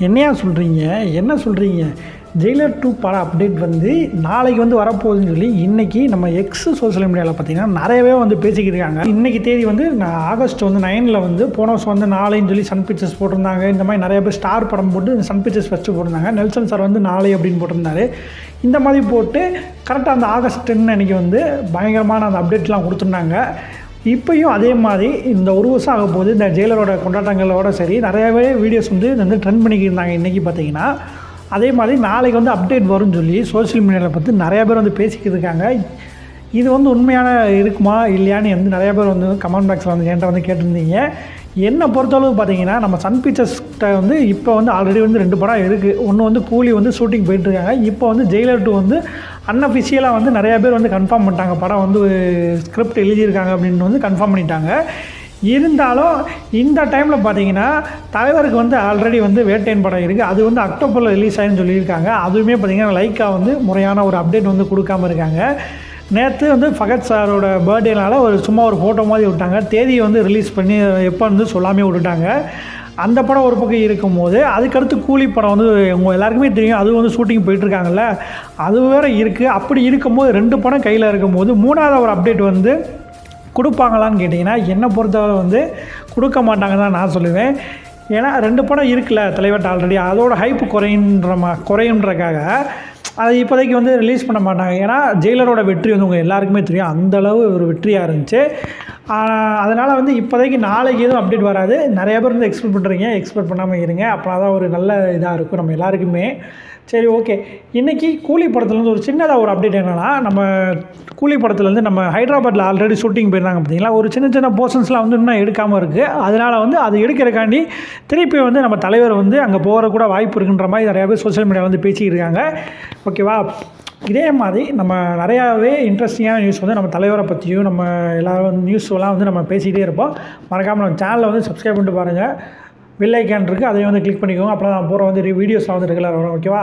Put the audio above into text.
என்னையா சொல்கிறீங்க? என்ன சொல்கிறீங்க? ஜெயிலர் 2 பட அப்டேட் வந்து நாளைக்கு வந்து வரப்போகுதுன்னு சொல்லி இன்றைக்கி நம்ம எக்ஸ் சோஷியல் மீடியாவில் பார்த்திங்கன்னா நிறையவே வந்து பேசிக்கிட்டு இருக்காங்க. இன்றைக்கி தேதி வந்து ஆகஸ்ட் வந்து 9 வந்து போன வருஷம் வந்து 4ன்னு சொல்லி சன் பிக்சர்ஸ் போட்டிருந்தாங்க. இந்த மாதிரி நிறைய பேர் ஸ்டார் படம் போட்டு சன் பிக்சர்ஸ் ஃபஸ்ட்டு போட்டிருந்தாங்க. நெல்சன் சார் வந்து 4 அப்படின்னு போட்டிருந்தாரு. இந்த மாதிரி போட்டு கரெக்டாக அந்த ஆகஸ்ட் 10 அன்றைக்கி வந்து பயங்கரமான அந்த அப்டேட்லாம் கொடுத்துருந்தாங்க. இப்போயும் அதே மாதிரி இந்த ஒரு வருஷம் ஆக போது இந்த ஜெயிலரோட கொண்டாட்டங்களோட சரி நிறையாவே வீடியோஸ் வந்து ட்ரெண்ட் பண்ணிக்கிட்டு இருந்தாங்க. இன்றைக்கி பார்த்தீங்கன்னா அதே மாதிரி நாளைக்கு வந்து அப்டேட் வரும்னு சொல்லி சோஷியல் மீடியாவில் பார்த்து நிறையா பேர் வந்து பேசிக்கிட்டு இருக்காங்க. இது வந்து உண்மையான இருக்குமா இல்லையான்னு வந்து நிறையா பேர் வந்து கமெண்ட் பாக்ஸில் வந்து என்கிட்ட வந்து கேட்டிருந்தீங்க. என்னை பொறுத்தளவு பார்த்தீங்கன்னா நம்ம சன் பிக்சர்ஸ்கிட்ட வந்து இப்போ வந்து ஆல்ரெடி வந்து 2 படம் இருக்குது. ஒன்று வந்து கூலி வந்து ஷூட்டிங் போயிட்டுருக்காங்க. இப்போ வந்து ஜெயிலர் 2 வந்து அன்அஃபிஷியலாக வந்து நிறையா பேர் வந்து கன்ஃபார்ம் பண்ணிட்டாங்க. படம் வந்து ஸ்கிரிப்ட் எழுதியிருக்காங்க அப்படின்னு வந்து கன்ஃபார்ம் பண்ணிட்டாங்க. இருந்தாலும் இந்த டைமில் பார்த்தீங்கன்னா தலைவருக்கு வந்து ஆல்ரெடி வந்து வேட்டையன் படம் இருக்குது. அது வந்து அக்டோபரில் ரிலீஸ் ஆகின்னு சொல்லியிருக்காங்க. அதுவுமே பார்த்திங்கன்னா லைக்கா வந்து முறையான ஒரு அப்டேட் வந்து கொடுக்காம இருக்காங்க. நேற்று வந்து ஃபகத் சாரோட பர்த்டேனால் சும்மா ஒரு ஃபோட்டோ மாதிரி விட்டாங்க. தேதியை வந்து ரிலீஸ் பண்ணி எப்போ வந்து சொல்லாமே விட்டுட்டாங்க. அந்த படம் ஒரு பக்கம் இருக்கும்போது அதுக்கடுத்து கூலி படம் வந்து உங்கள் எல்லாருக்குமே தெரியும். அது வந்து ஷூட்டிங் போயிட்டுருக்காங்கல்ல, அது வேறு இருக்குது. அப்படி இருக்கும்போது 2 படம் கையில் இருக்கும்போது 3வது ஒரு அப்டேட் வந்து கொடுப்பாங்களான்னு கேட்டிங்கன்னா என்னை பொறுத்தவரை வந்து கொடுக்க மாட்டாங்க தான் நான் சொல்லுவேன். ஏன்னா 2 படம் இருக்குல்ல தலைவர்கிட்ட ஆல்ரெடி, அதோட ஹைப்பு குறையுன்றக்காக அது இப்போதைக்கு வந்து ரிலீஸ் பண்ண மாட்டாங்க. ஏன்னா ஜெயிலரோட வெற்றி வந்து உங்கள் எல்லாருக்குமே தெரியும், அந்தளவு ஒரு வெற்றியாக இருந்துச்சு. அதனால் வந்து இப்போதைக்கு நாளைக்கு எதுவும் அப்டேட் வராது. நிறைய பேர் வந்து எக்ஸ்பெக்ட் பண்ணுறீங்க, எக்ஸ்பெக்ட் பண்ணாமல் இருங்க. அப்போ தான் ஒரு நல்ல இதாக இருக்கும் நம்ம எல்லாருக்குமே. சரி, ஓகே. இன்றைக்கி கூலி படத்துலேருந்து ஒரு சின்னதாக ஒரு அப்டேட் என்னென்னா, நம்ம கூலி படத்துலேருந்து நம்ம ஹைதராபாத்தில் ஆல்ரெடி ஷூட்டிங் போயிருந்தாங்க பார்த்தீங்களா, ஒரு சின்ன போர்ஷன்ஸ்லாம் வந்து இன்னும் எடுக்காமல் இருக்குது. அதனால் வந்து அது எடுக்கிறக்காண்டி திருப்பி வந்து நம்ம தலைவர் வந்து அங்கே போகிற கூட வாய்ப்பு இருக்குன்ற மாதிரி நிறையா பேர் சோஷியல் மீடியாவில் வந்து பேசிக்கிட்டு இருக்காங்க. ஓகேவா? இதே மாதிரி நம்ம நிறையாவே இன்ட்ரெஸ்டிங்கான நியூஸ் வந்து நம்ம தலைவரை பற்றியும் நம்ம எல்லாரும் நியூஸ்லாம் வந்து நம்ம பேசிக்கிட்டே இருப்போம். மறக்காமல் நம்ம சேனலை வந்து சப்ஸ்கிரைப் பண்ணிட்டு பாருங்கள். பெல் ஐக்கான் இருக்குது, அதையும் வந்து கிளிக் பண்ணிக்கோங்க. அப்புறம் நான் போகிற வந்து வீடியோஸ்லாம் வந்து ரெகுலராக வரும். ஓகேவா?